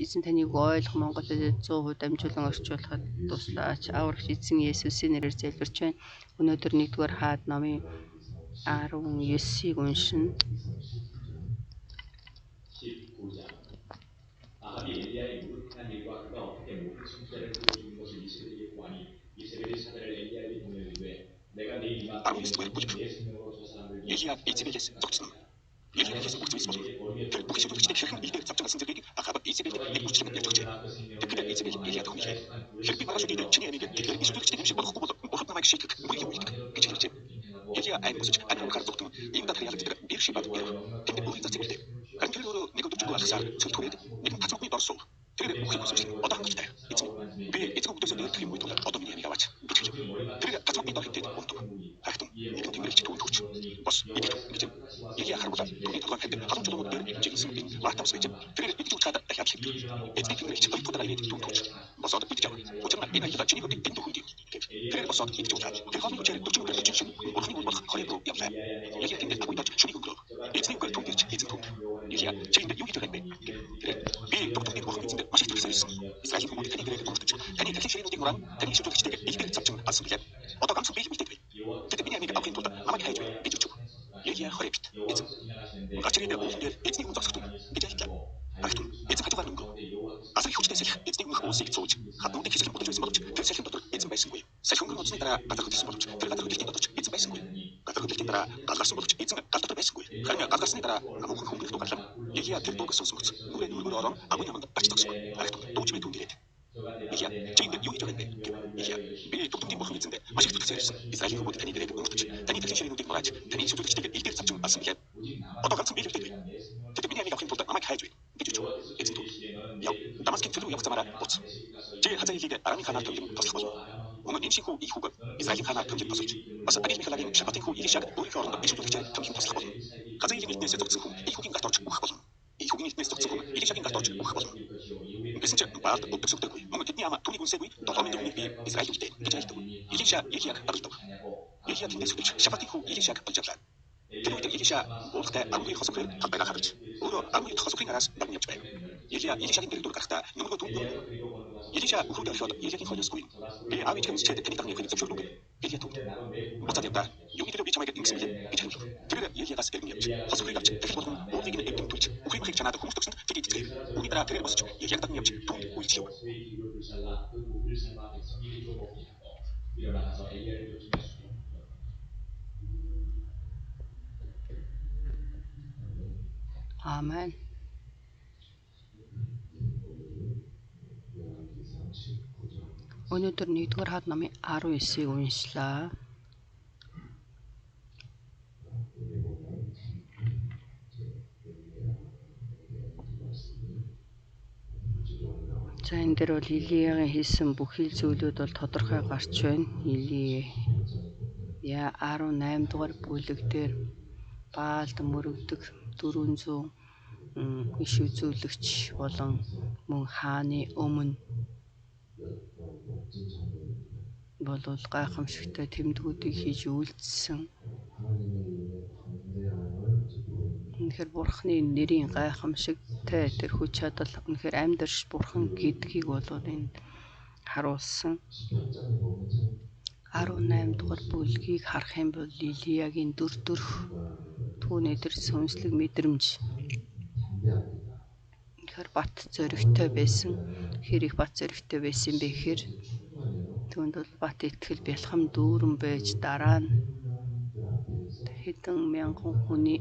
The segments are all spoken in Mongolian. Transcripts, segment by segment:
эзэн таныг ойлгох Монголд 100% дамжуулан орчуулахад туслаач. Аврагч эзэн Есүсийн нэрээр залбирч байна. Өнөөдөр 1-р хаад номын 19-ийг уншина. 아합이 엘리야의 무릇한 일과 그가 어떻게 모든 선지자를 불러 죽인 것을 이세벨에게 고하니 이세벨이 사자를 엘리야에게 보내 이르되 내가 내일 이맘때에 내 생명으로 저 사람을 위하여 만약에 그들에게 버림에 들고 이들 작정한 승들에게 아합은 이세벨에게 무시하는 일적지 그가 이세벨이 엘리야도 위해 혈비 말아주기 이들 진이에게 그들의 이수도 지내는 시고 후보도 오르나마의 시크 무리의 우리가 그치를지 엘리야 아이 무슨 아니라고 가르쳤던 이유다 다리아를 들어 밀시바도 이러 근데 우리 자체일 때 간결로 내가 또 주고 와서 서토에 내가 파송이 벌써 그래 우리 무슨 어떤 것이다 이제 이제 국도에서 늘 틀린 모이도 어떤 미니가 왔지 그치죠 그래 파송이 너 했대 온도 하여튼 이건 되게 좋은 거지 버스 이제 엘리야 하루보다 돈이 더 많을 때 파송 주도 못들 이제 있으면 왔다고 쓰겠지 그래 이제 우차다 약해 이제 그래 이제 보다 이제 돈 도지 버스 어디 있죠 오천만 이나 이다 진이 그때 빈도 흔디 그래 버스 어디 있죠 그 가면 제일 또 주고 그래 주신 어디 뭐 거래도 옆에 엘리야 근데 아무 있다 주니 그거 이제 그 돈이 이제 돈 엘리야 제인데 여기 들어갈 때 그래 미 똑똑히 뭐 하는 진짜 맛이 들어 있어 이스라엘 부모님 그니 그래 그렇죠 그니 그렇게 시리노 딩고라 그니 시도 시대 이들 잡증 맞습니다 어떤 감성 베이비 밑에 그때 미니아미가 아무리 돌다 아마 해줘 이주죠 엘리야 허리 빛 이제 가치리데 오히려 이제 운동 속도 이제 진짜 아무튼 이제 가져가는 거 아서 효치대서 이제 뭐 오직 소지 하동대 기술 모두 좀 먹지 그 세션 것도 이제 말씀 거예요 세션 건 어찌 따라 가다 그렇게 먹지 들어가다 그렇게 먹지 이제 말씀 거예요 가다 그렇게 따라 가다 먹지 이제 가다 말씀 거예요 그러면 가다 따라 아무 건 홍보도 가자 얘기야 들도 그 소스 먹지 노래 누구 알아 아버님은 같이 덕서 아래도 또 집에 돈들이 얘기야 저인데 여기 저런데 얘기야 미 똑똑히 뭐 하는데 맛있게 드세요 이스라엘 후보들 다니 그래 그렇지 다니 다시 시리노 된 거라지 다니 시도 시대 이들 잡증 맞습니다 어떤 감성 베이비 밑에 그때 미니아미가 그냥 돌다 아마 해줘 이주죠 이제 또 다마스킨 들로 역사마라 보츠 제 하자이기게 아람이 가나 통일은 버스거죠 오늘 임시 후 이후가 이스라엘 가나 통일 버스죠 버스 아기 미칼라긴 샤바팅 후 이기 시작 우리 결혼도 이슈도 기체 통일 버스거죠 가자이기 일대세 독승 후 이후긴 갔다 오지 우하거죠 이후긴 일대세 독승 후 이기 시작인 갔다 오지 우하거죠 그래서 바르도 옥백석 되고 뭔가 듣니 아마 통일 군세부이 더 범인도 우리 이스라엘 기대 기자이도 이기 시작 얘기야 아버지도 얘기야 팀내 수도 샤바팅 후 이기 시작 번쩍라 그리고 이때 이기 시작 오르다 아무리 허석을 덕배가 하듯이 오르 아무리 허석을 가라서 남녀 집에 얘기야 이기 시작인 데를 돌아갔다 누구도 돈 이기샤 우후가 휘어도 이기긴 걸렸고 이 아위 지금 시체에 대니 땅에 그니 좀 쇼로게 이기야 돈 어쩌겠다 용이들을 미쳐마게 잉스미게 이찬주 그래가 이기야가 스펠링이었지 허스크리 같이 대기보다 못 이기는 일등 돌지 우리만 핵자나도 공식독신 되게 이지세 우리 따라 대를 벗었죠 이기야 땅이 없지 돈 우이치요 아멘. өнөөдөр 1-р хаад номын 19-ийг уншлаа. За энэ дээр бол Илиягийн хийсэн бүхий зүйлүүд бол тодорхой гарч байна. Илия 18 дугаар бүлэг дээр Баалд мөрөгдөг 400 иш үзүүлэгч болон мөн хааны өмнө болов гайхамшигтай тэмдгүүдийг хийж үйлдэлсэн. Үнэхээр Бурхны нэрийн гайхамшигтай тэр хүч чадал үнэхээр амьдарч Бурхан гэдгийг бол энд харуулсан. 18 дугаар бүлгийг харах юм бол Илиягийн дөрөх түүний тэр сүнслэг мэдрэмж үнэхээр бат зоригтой байсан. Хэр их бат зоригтой байсан бэ гэхээр түүнд бол бат итгэл бэлхам дүүрэн байж дараа нь хэдэн мянган хүний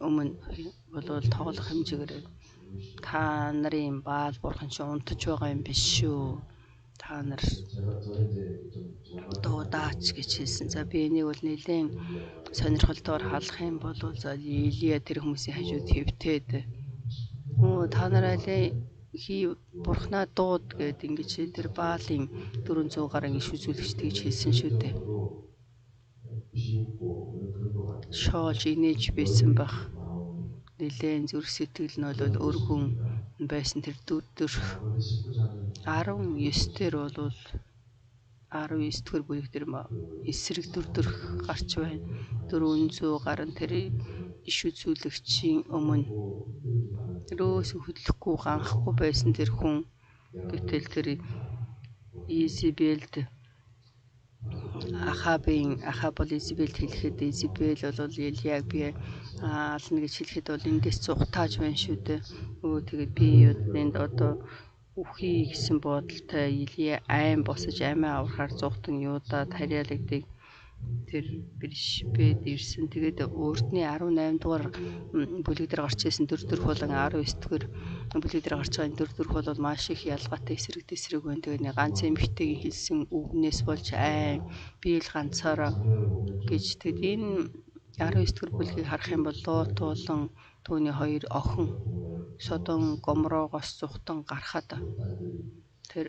өмнө болвол тоглох хэмжээгээр та нарын Баал бурхан чи унтаж байгаа юм биш шүү. Та нар дуудаач гэж хэлсэн. За би энийг бол нэлээд сонирхолтой халах юм бол за Илия тэр хүмүүсийн хажууд хэвтээд та нар алей бурхнаа дууд гэд ингэж тэр Баалын 400 гаруй иш үзүүлэгчтэй гэж хэлсэн шүү дээ. Шоолж инээж байсан бах. Нэлээд зүрх сэтгэл нь бол өргөн байсан тэр дөрөх 19 дээр бол 19 дэх бүлэг дээр эсрэг дөрөх гарч байна. 400 гаруй тэр иш үзүүлэгчийн өмнө өрөөс хөдлөхгүй ганхгүй байсан тэр хүн гэтэл тэр Изабелд Ахаб бол Изабелд хэлэхэд Изабел бол Илияг би ална гэж хэлэхэд бол эндээс цухтааж байна шүү дээ. Тэгээд би энд одоо үхий гэсэн бодолтой Илия айн босож амиа аврахаар зугтан Юдад харьяалагдыг тэр Бэршбэд ирсэн. Тэгээд өөртний 18 дугаар бүлэг дээр гарч ирсэн 4 болон 19 дугаар бүлэг дээр гарч байгаа 4 бол маш их ялгаатай эсрэг байна. Тэгээд ганц эмэгтэйгийн хэлсэн үгнээс болж айн би л ганцаараа гэж тэгэд энэ 19 дугаар бүлгийг харах юм бол Лот болон түүний хоёр охин Содом Гоморогоос зугтан гарахад тэр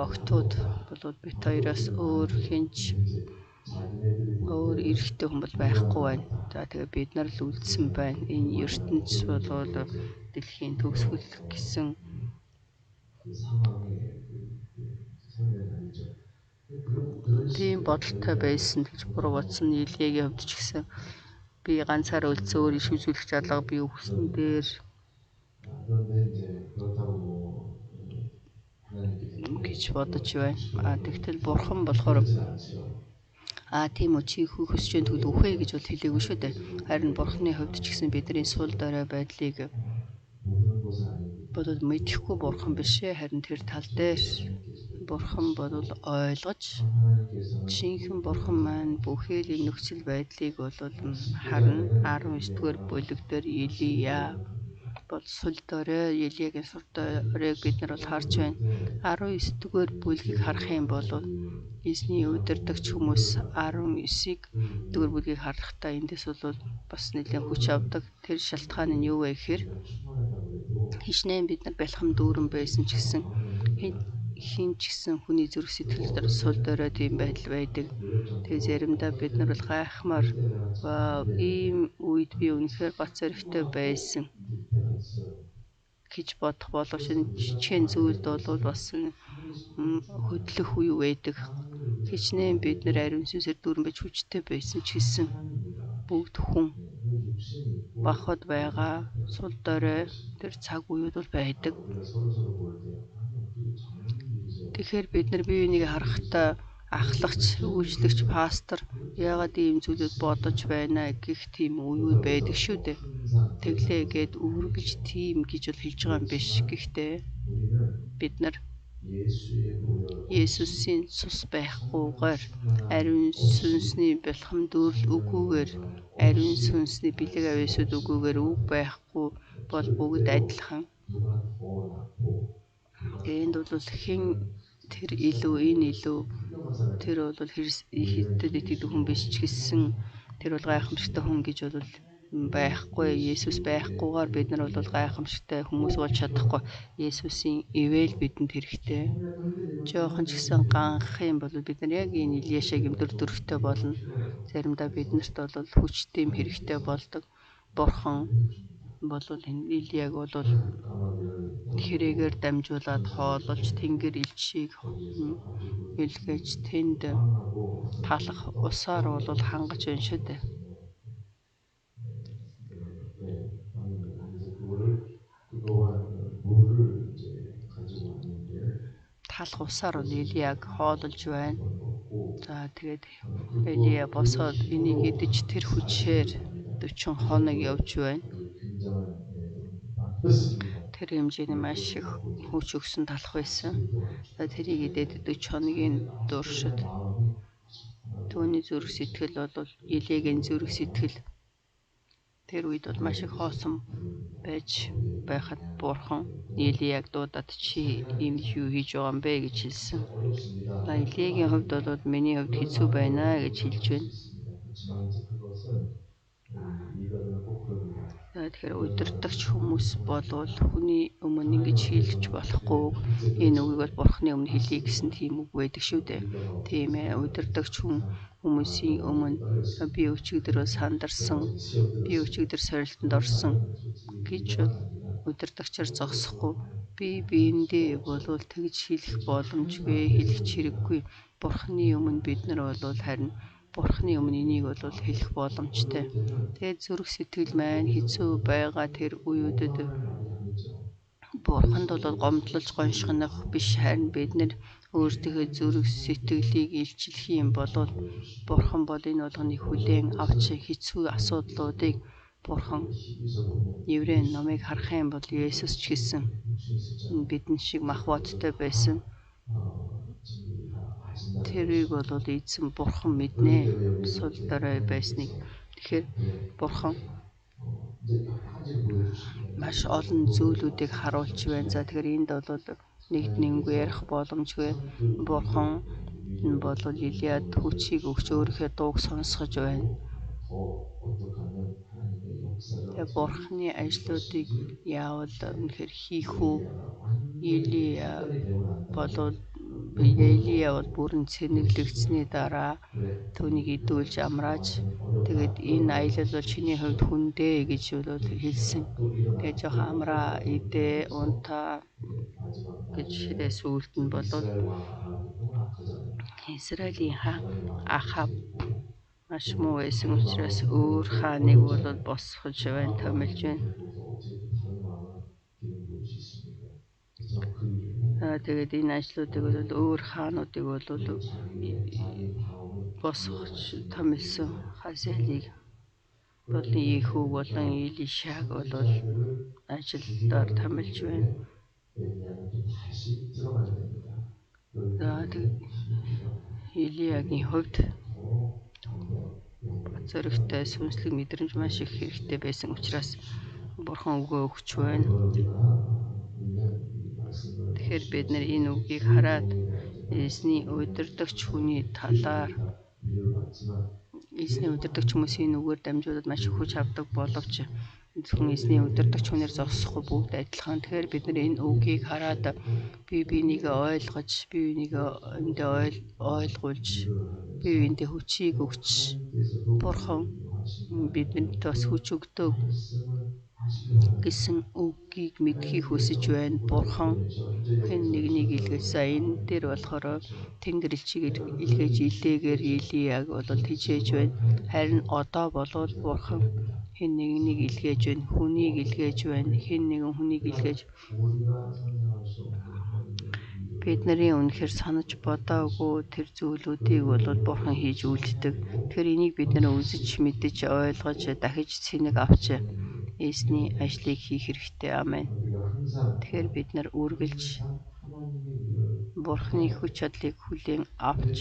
охтууд бол бит хоёроос өөр эрэгтэй хүн бол байхгүй байна. За тэгээ бид нар л үлдсэн байна. Энэ ертөнц бол дэлхийн төгсгөл гэсэн тийм бодолтой байсан гэж буруу бодсон Илиягийн хувьд ч гэсэн би ганцаараа үлдсэн өөр иш үзүүлэх алга би өгсөн дээр гэж бодож байна. Тэгтэл бурхан болохоор тийм үү чи хөсөж जैन тэгвэл үхэ гэж бол хэлээгүй шүү дээ. Харин бурханы хувьд ч гэсэн бидний сул дорой байдлыг бодод мэдэхгүй бурхан биш ээ. Харин тэр тал дээр бурхан бодвол ойлгож жинхэнэ бурхан маань бүхэл нөхцөл байдлыг бол харна. 19 дугаар бүлэг дээр Илия бол сул дорой Илиягийн сул доройг бид нар бол харж байна. 19 дугаар бүлгийг харах юм бол эзний удирдагч хүмүүс 19-ийг дугаар бүлгийг харахтаа эндээс бол бас нэлээд хүч авдаг. Тэр шалтгаан нь юу вэ гэхээр хичнээн бид нар бэлхам дүүрэн байсан ч гэсэн хин ч гэсэн хүний зүрх сэтгэл дээр сул дорой тийм байдал байдаг. Тэгээ заримдаа бид нар бол гайхмаар ийм үед би үнэхээр бац зөрөгтэй байсан гэж бодох боловч жижигхэн зүйлд бол бас хөдлөх үе байдаг. Хичнээн бид нар ариун сүнсээр дүүрэн байж хүчтэй байсан ч гэсэн бүгд хүн бахад байгаа сул дорой тэр цаг үеуд бол байдаг. Тэгэхээр бид нар бие биенийг харахтаа ахлагч, үйлчлэгч, пастор яагаад ийм зүйлүүд бодож байна гэх тийм үеуд байдаг шүү дээ. Тэглээ гэд үргэлж тийм гэж бол хэлж байгаа юм биш. Гэхдээ бид нар Есүсийн цус байхгүйгээр ариун сүнсний бэлхам дүүрэл үгүйгээр ариун сүнсний бэлэг авьяасууд үгүйгээр үг байхгүй бол бүгд адилхан. Энд бол хэн тэр илүү энэ илүү тэр бол Христэд итгэдэг хүн биш ч гэсэн тэр бол гайхамшигтай хүн гэж бол байхгүй. Есүс байхгүйгээр бид нар бол гайхамшигтай хүмүүс болж чадахгүй. Есүсийн ивэл бидэнд хэрэгтэй. Жохон ч гэсэн ганх юм бол бид нар яг энэ Илияшаг өдөр төрхтэй болно. Заримдаа биднэрт бол хүчтэй юм хэрэгтэй болдог. Бурхан бол энэ Илияг бол хэрээгээр дамжуулаад хоололж тэнгэр элчийг илгээж тэнд талах усаар бол хангаж байна шүү дээ. Талах усаар бол Илияг хоололж байна. За тэгээд Илия босоод энийг идэж тэр хүчээр 40 хоног явж байна. Тэр хэмжээний маш их хүч өгсөн талах байсан. Тэрийг идээд 40 хоногийн дуршид түүний зүрх сэтгэл бол Илиягийн зүрх сэтгэл тэр үед бол маш их хоосон байж байхад бурхан Илияг дуудаад чи ийм юу хийж байгаа юм бэ гэж хэлсэн. Илиягийн хувьд бол миний хувьд хэцүү байна гэж хэлж байна. Тэгэхээр удирдахч хүмүүс болвол хүний өмнө ингэж хэлж болохгүй. Энэ үгийг бол бурханы өмнө хэлье гэсэн тийм үг байдаг шүү дээ. Тийм ээ, удирдахч хүмүүсийн өмнө би өчигдөр сандарсан, би өчигдөр сорилтонд орсон гэж удирдахчаар зогсохгүй. Би биендээ болвол тэгж хэлэх боломжгүй, хэлэх хэрэггүй. Бурханы өмнө бид нар бол харин Бурхны өмнө энийг бол хэлэх боломжтой. Тэгээд зүрх сэтгэл маань хэцүү байгаа тэр үеүүдэд Бурханд бол гомдлож гоншгонох биш, харин бид нэр өөрсдийнхөө зүрх сэтгэлийг илчлэх юм бол Бурхан бол энэ болгоныг хүлээн авч хэцүү асуудлуудыг Бурхан Еврей номыг харах юм бол Есүс ч гэсэн бидэн шиг махбодтой байсан. Тэрийг бол эзэн Бурхан мэднэ. Сул дорой байсныг. Тэгэхээр Бурхан маш олон зүйлүүдийг харуулж байна. За тэгэхээр энд бол нэггүй ярих боломжгүй. Бурхан бол Илиад хүчийг өгч өөрийнхөө дууг сонсгож байна. Тэгээ Бурханы ажлуудыг яавал үнэхээр хийх үү? Илия бол бүрэн цэнэглэгдсэний дараа түүнийг идүүлж амрааж тэгээд энэ аялал бол чиний хувьд хүндээ гэж хэлсэн. Тэгээд жоохон амраа идээ унтаа гэж хэлээс үлд нь бол Израилийн хаан Ахав маш муу байсан учраас өөр хааныг бол босгож байна, томилж байна. Тэгээд энэ ажлуудыг бол өөр хаануудыг бол босгож томилсон. Хазаэлийг болон Ихүү болон Илишаг бол ажилдаар томилж байна. Илиягийн хувьд зоригтой сүнслэг мэдрэмж маш их хэрэгтэй байсан учраас Бурхан өгөө өгч байна. Тэгэхээр бид нар энэ үгийг хараад эзний удирдагч хүний талаар эзний удирдагч хүмүүсийн энэ үгээр дамжуулаад маш их хүч авдаг боловч зөвхөн эзний удирдагч хүнээр зогсохгүй бүгд адилхан. Тэгэхээр бид нар энэ үгийг хараад бие бинийгээ ойлгож, бие бинийгээ ойлгуулж, бие биендээ хүчийг өгч Бурхан бидэнд бас хүч өгдөг гэсэн үгийг мэдхийг хүсэж байна. Бурхан хэн нэгнийг илгээж энэ дээр болохоор Тэнгэр элчийг илгээж илээгээр Илияг бол хижээж байна. Харин одоо болвол Бурхан хэн нэгнийг илгээж байна, хүнийг илгээж байна. Хэн нэгэн хүнийг илгээж бидний үнэхээр санаж бодоогүй тэр зүйлүүдийг бол Бурхан хийж үлддэг. Тэгэхээр энийг бид нар үзэж мэдэж ойлгож дахиж цэник авч эзний ажлыг хийх хэрэгтэй. Амен. Тэгэхээр бид нар үргэлж Бурханы хүч чадлыг хүлээн авч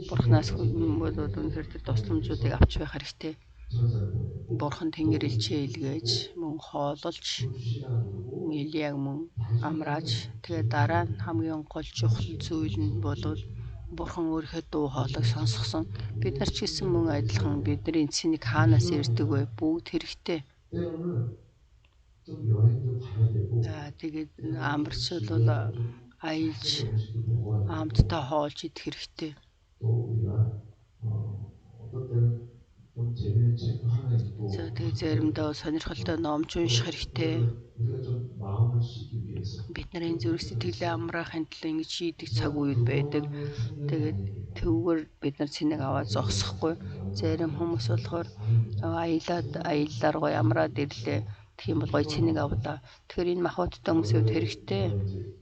Бурханаас үнэхээр тэр тусламжуудыг авч байх хэрэгтэй. Бурхан Тэнгэр элчээ илгээж мөн хоололж Илияг мөн амрааж тэгээ дараа нь хамгийн гол чухал зүйл нь бол Бурхан өөрийнхөө дуу хоолойг сонсгосон. Бид нар ч гэсэн мөн адилхан бидний цэник хаанаас ирдэг вэ? Бүгд хэрэгтэй. Тэгээд амарч бол аялж амттай хоолж идэх хэрэгтэй. За тэгээд заримдаа сонирхолтой номж унших хэрэгтэй. Бид нарын зүрх сэтгэлээ амраахын тулд ингэж шийдэх цаг үед байдаг. Тэгээд түүгээр бид нар цэнийг аваад зогсохгүй. Зарим хүмүүс болохоор аяллаар гоё амраад ирлээ. Тэгэх юм бол гоё цэнийг авлаа. Тэгэхээр энэ махбодтой хүмүүсүүд хэрэгтэй.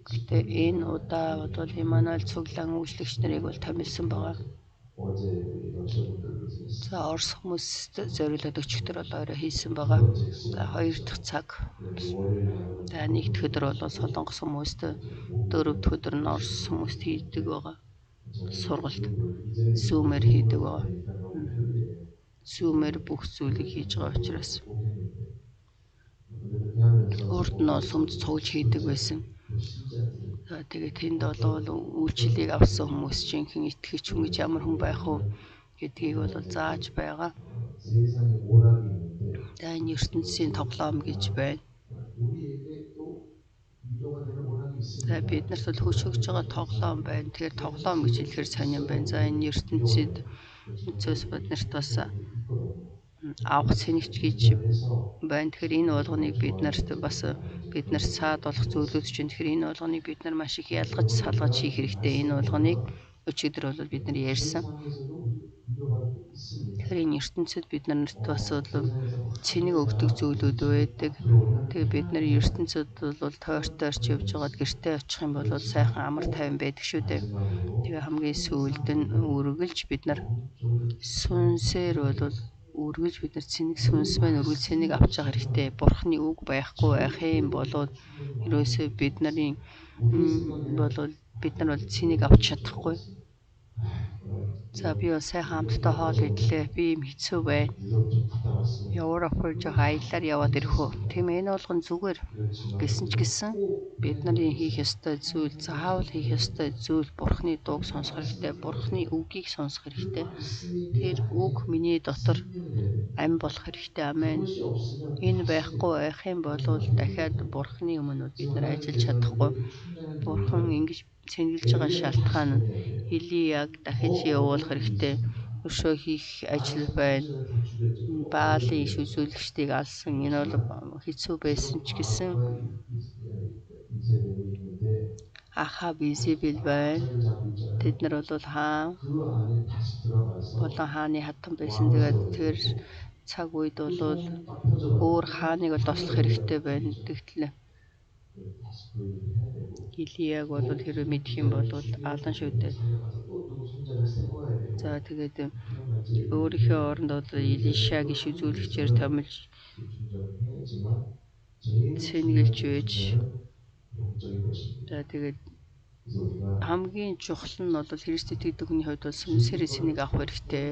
Гэтэ энэ удаа бол Иммануэль цуглаан үйлчлэгч нарыг бол томилсон байгаа. За Орос хүмүүст зориулаад өчигдөр бол орой хийсэн байгаа. За 2 дахь цаг. За 1 дахь өдөр бол Солонгос хүмүүст, 4 дахь өдөр нь Орос хүмүүст хийдэг байгаа. Сургалт Zoom-ээр хийдэг байгаа. Zoom-ээр бүх зүйлийг хийж байгаа учраас урд нь сүмд цуглаж хийдэг байсан. За тэгээд тэнд бол үйлчлэлийг авсан хүмүүс жинхэнэ итгэж хүн гэж ямар хүн байх вэ гэдгийг бол зааж байгаа. За энэ ертөнцийн тоглоом гэж байна. За биднэрт бол хүч өгж байгаа тоглоом байна. Тэгэхээр тоглоом гэж хэлэхээр сонирн байна. За энэ ертөнцид зөөс биднэрт бас авах цэнэгч гэж байна. Тэгэхээр энэ болгоныг биднэрт бас биднэрт саад болох зүйлүүд чинь. Тэгэхээр энэ болгоныг бид нар маш их ялгаж салгаж хийх хэрэгтэй. Энэ болгоныг өчигдөр бол бид нар ярьсан. тэрийн ертөнцид бид нарт бас бол цэнийг өгдөг зүйлүүд байдаг. Тэгээ бид нар ертөнцид бол тойрч явж байгаад гэртээ очих юм бол сайхан амар тайван байдаг шүү дээ. Тэгээ хамгийн сүүлд нь үргэлж бид нар сүнсээр бол үргэлж бид нар цэнийг сүнс маань үргэлж цэнийг авч явах хэрэгтэй. Бурхны үг байхгүй байх юм бол ерөөсөө бид нар бол цэнийг авч чадахгүй. За би бол сайхан хамтдаа хоол идлээ. Би юм хэцүү байна. Европоор жоо аяллаар яваад ирэх үү. Тийм энэ болгон зүгээр гэсэн ч гэсэн бид нарын хийх ёстой зүйл, заавал хийх ёстой зүйл Бурхны дууг сонсох хэрэгтэй. Бурхны үгийг сонсох хэрэгтэй. Тэр үг миний дотор ам болох хэрэгтэй. Амен. Энэ байхгүй байх юм бол дахиад Бурхны өмнө бид нар ажиллаж чадахгүй. Бурхан ингэж цэнгэлж байгаа шалтгаан нь Илияг дахиж явуулах хэрэгтэй. Өшөө хийх ажил байна. Баалын иш үзүүлэгчдийг алсан. Энэ бол хэцүү байсан ч гэсэн Ахаб Изебел байна. Тэд нар бол хаан болон хааны хатан байсан. Тэгээд тэр цаг үед бол өөр хааныг дослох хэрэгтэй байна. Тэгтлээ. Илияг бол хэрвээ мэдэх юм бол алан шүү дээ. За тэгээд өөрийнхөө оронд Илишаг иш үзүүлэгчээр томилж цэнгэлж байж. За тэгээд хамгийн чухал нь бол Христ итгэдэг хүний хувьд бол сүнсээр цэнийг авах хэрэгтэй.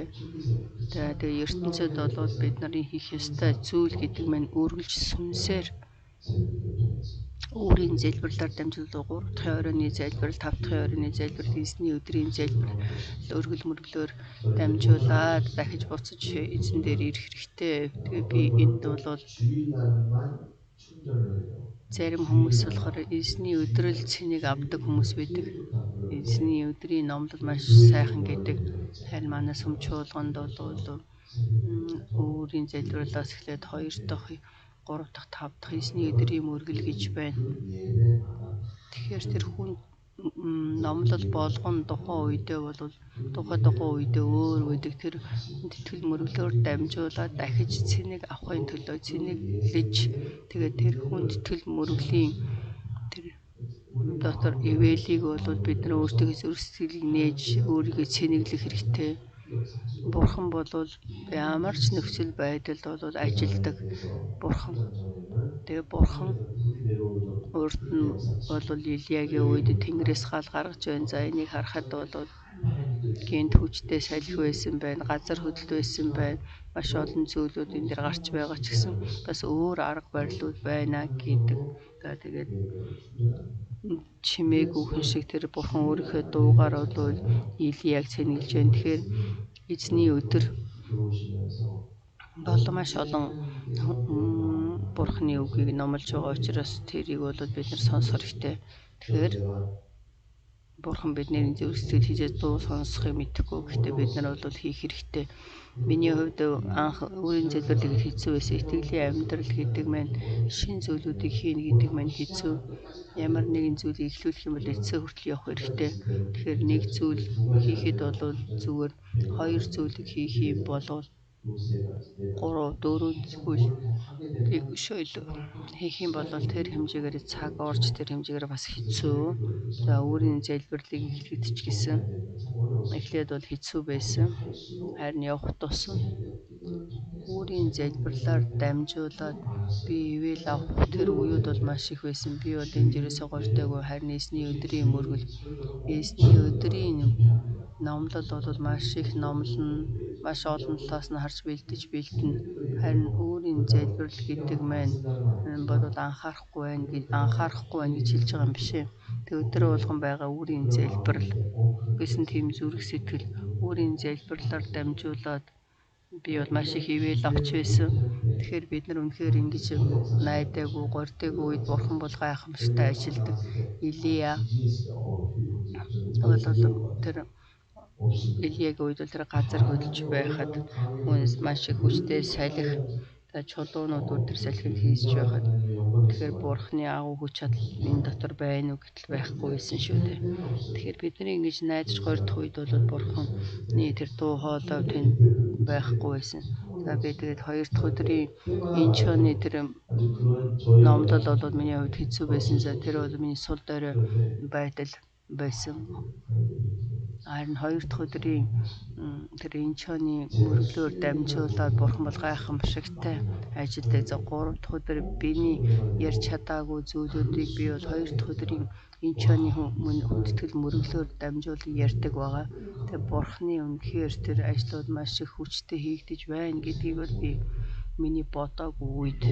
За тэгээд ертөнцид бол бид нарын хийх ёстой зүйл гэдэг нь үргэлж сүнсээр өөрийн залбирлаар дамжуулан 3 дахь оройны залбирал, 5 дахь оройны залбирал, эзний өдрийн залбирал, өргөл мөрлөөр дамжуулаад дахиж буцаж эзэн дээр ирэх хэрэгтэй. Тэгээ би энд бол зарим хүмүүс болохоор эзний өдрөл цэнийг авдаг хүмүүс байдаг. Эзний өдрийн номлол маш сайхан гэдэг. Харин манай сүм чуулганд бол өөрийн залбирлаас эхлээд 2 дахь 3 дахь 5 дахь эзний өдрийн мөргөл гэж байна. Тэгэхээр тэр хүн номлол болгон тухайн үедээ бол тухайн үедээ өөр үүдэг. Тэр тэтгэл мөргөлөөр дамжуулаад дахиж цэнийг авахын төлөө цэниглэж тэгээд тэр хүн тэтгэл мөргөлийн тэр дотор ивэлийг бол бид нар өөртөө зүрх сэтгэлийг нээж өөрийгөө цэниглэх хэрэгтэй. Бурхан бол ямар ч нөхцөл байдалд бол ажилдаг Бурхан. Тэгээ Бурхан өөрт нь бол Илиягийн үед Тэнгэрээс гал гаргаж байна. За энийг харахад бол гинт хүчтэй салхи байсан байна, газар хөдлөлт байсан байна. Маш олон зүйлүүд энэ дэр гарч байгаа ч гэсэн бас өөр арга барилуд байна гэдэг. За тэгээд чимээгүй хүн шиг тэр Бурхан өөрийнхөө дуугаар бол Илияг цэнгэлж байна. Тэгэхээр эзний өдөр бол маш олон Бурханы үгийг номлож байгаа учраас тэрийг бол бид нар сонсох хэрэгтэй. Тэгэхээр Бурхан бидний зүрх сэтгэл хийж дуу сонсохыг мэдэхгүй. Гэхдээ бид нар бол хийх хэрэгтэй. Миний хувьд анх өөрийн зөвлөлийг хийцүү байсан. Итгэлийн амьдрал гэдэг маань шин зүйлүүдийг хийнэ гэдэг маань хэцүү. Ямар нэгэн зүйлийг эхлүүлэх юм бол эцсээ хүртэл явах хэрэгтэй. Тэгэхээр нэг зүйл хийхэд бол зүгээр 2 зүйлийг хийх юм бол 3 4 зүйлийг хийх юм бол тэр хэмжээгээр цаг орж тэр хэмжээгээр бас хэцүү. За өөрийн залбирлыг эхлэхэд ч гэсэн эхлээд бол хэцүү байсан. Харин явах тусам өөрийн залбирлаар дамжуулаад би ивэл авах тэр үеуд бол маш их байсан. Би бол энэ жирээсээ гойртойгоо харин эзний өдрийн мөргөл, эзний өдрийн номлол бол маш их номлон, маш олон талаас нь харж бэлдэнэ. Харин өөрийн залбирал гэдэг маань бол анхаарахгүй байна гэж хэлж байгаа юм биш ээ. Тэг өдрөө болгон байгаа өөрийн залбирал гэсэн тийм зүрх сэтгэл өөрийн залбирлаар дамжуулаад би бол маш их ивэл авч байсан. Тэгэхээр бид нар үнэхээр ингэж найдаагүй, гортойгүй үед Бурхан бол гайхамшигтай ажилдаг. Илия бол тэр Илиягийн үед тэр газар хөдлөж байхад хүнс маш их хүчтэй салхи За чулуунууд өдөр салхинд хийж байхад тэгэхээр Бурхны агуу хүч чадал энэ дотор байна уу гэтэл байхгүй байсан шүү дээ. Тэгэхээр бидний ингэж найдаж гордох үед бол Бурханы тэр дуу хоолой тэнд байхгүй байсан. За би тэгээд 2 дахь өдрийн энэ чоны тэр номлол бол миний хувьд хэцүү байсан. За тэр бол миний сул дорой байдал байсан. Харин 2 дахь өдрийн тэр энэ чоны мөрөглөөр дамжуулаад Бурхан бол гайхамшигтай ажилдаг. За 3 дахь өдөр биний ярьж чадаагүй зүйлүүдийг би бол 2 дахь өдрийн энэ чоны хүндэтгэл мөрөглөөр дамжуулан ярьдаг байгаа. Тэгээ Бурханы үнэхээр тэр ажлууд маш их хүчтэй хийгдэж байна гэдгийг бол би миний бодоогүй үед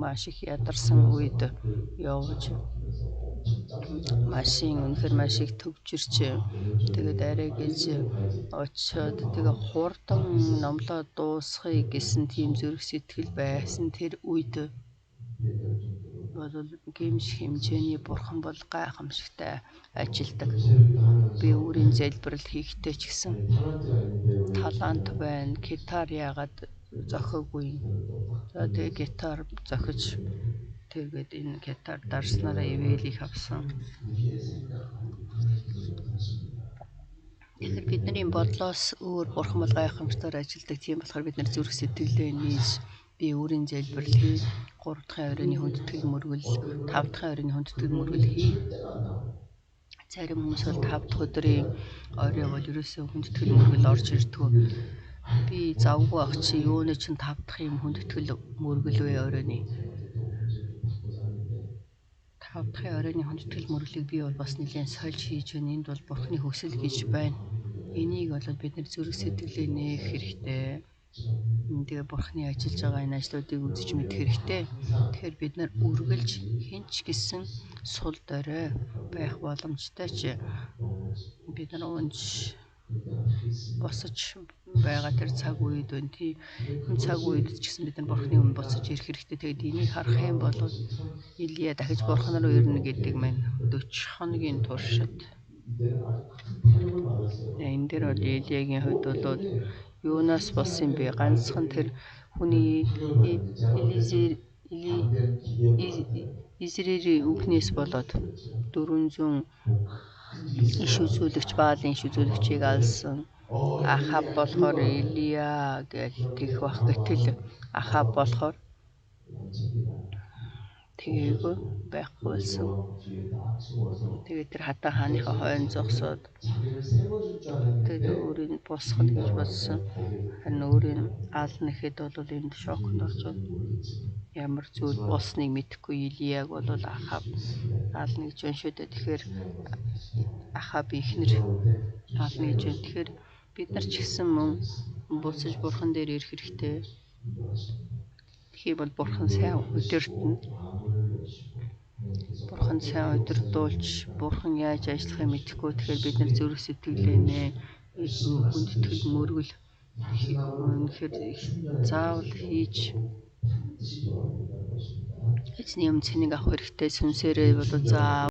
маш их ядарсан үед явж машин үнэхээр маш их төвчөрч тэгээд арай гэж очиод тэгээ хурдан номлоо дуусгахыг гэсэн тийм зүрх сэтгэл байсан тэр үед бол гэмш хэмжээний Бурхан бол гайхамшигтай ажилдаг. Би өөрийн залбирал хийхдээ ч гэсэн талант байна. Гитар яагаад зохиогүй. За тэгээ гитар зохиж тэгээд энэ гитар дарснараа ивэлийг авсан. Тэгэхээр бидний бодлоос өөр Бурхан бол гайхамшигтайгаар ажилдаг. Тийм болохоор бид нар зүрх сэтгэлээ нийлж би өөрийн залбирал хий, 3 дахь оройн хүндэтгэл мөргөл, 5 дахь оройн хүндэтгэл мөргөл хий. Зарим хүмүүс бол 5 дахь өдрийн орой бол ерөөсөө хүндэтгэл мөргөл орж ирдэггүй. Би завгүй ах чи юуны чинь 5 дахь юм хүндэтгэл мөргөл вэ оройны. 5 дахь оройны хүндэтгэл мөргөлийг би бол бас нэлээд сольж хийж байна. Энд бол Бурханы хүсэл гэж байна. Энийг бол бид нар зүрх сэтгэлээ нээх хэрэгтэй. Тэгээ Бурханы ажиллаж байгаа энэ ажлуудыг үзэж мэдэх хэрэгтэй. Тэгэхээр бид нар үргэлж хинч гэсэн сул дорой байх боломжтой ч бид нар унж босож байгаа тэр цаг үед байна. Тийм цаг үед ч гэсэн бид нар Бурханы өмнө босож ирэх хэрэгтэй. Тэгээд энийг харах юм бол Илия дахиж Бурхан руу ирнэ гэдэг маань 40 хоногийн туршид. Энэ дээр бол Илиягийн хувьд бол юунаас болсон бэ? Ганцхан тэр хүний Израилийн үгнээс болоод 400 иш үзүүлэгч Баалын иш үзүүлэгчийг алсан. Ахаб болохоор Илия гэж тэгэх бах гэтэл Ахаб болохоор тэгээгүй байхгүй болсон. Тэгээд тэр хатаа хааныхаа хойно зогсоод тэгээд өөрийн босгоно гэж бодсон. Харин өөрийн ална гэхэд бол энд шокнд орж ямар зүйл болсныг мэдэхгүй Илияг бол Ахаб ална гэж байна шүү дээ. Тэгэхээр Ахаб ихнэр ална гэж байна. Тэгэхээр бид нар ч гэсэн мөн буцаж Бурхан дээр ирэх хэрэгтэй. Тэгэхээр бол Бурхан сайн өдөртнө. Бурхан сайн өдөрдүүлж Бурхан яаж ажиллахыг мэдэхгүй. Тэгэхээр бид нар зүрх сэтгэлээ хүндэтгэл мөргөл үнэхээр заавал хийж эзний өмнө цэнийг авах хэрэгтэй. Сүнсээрээ бол заавал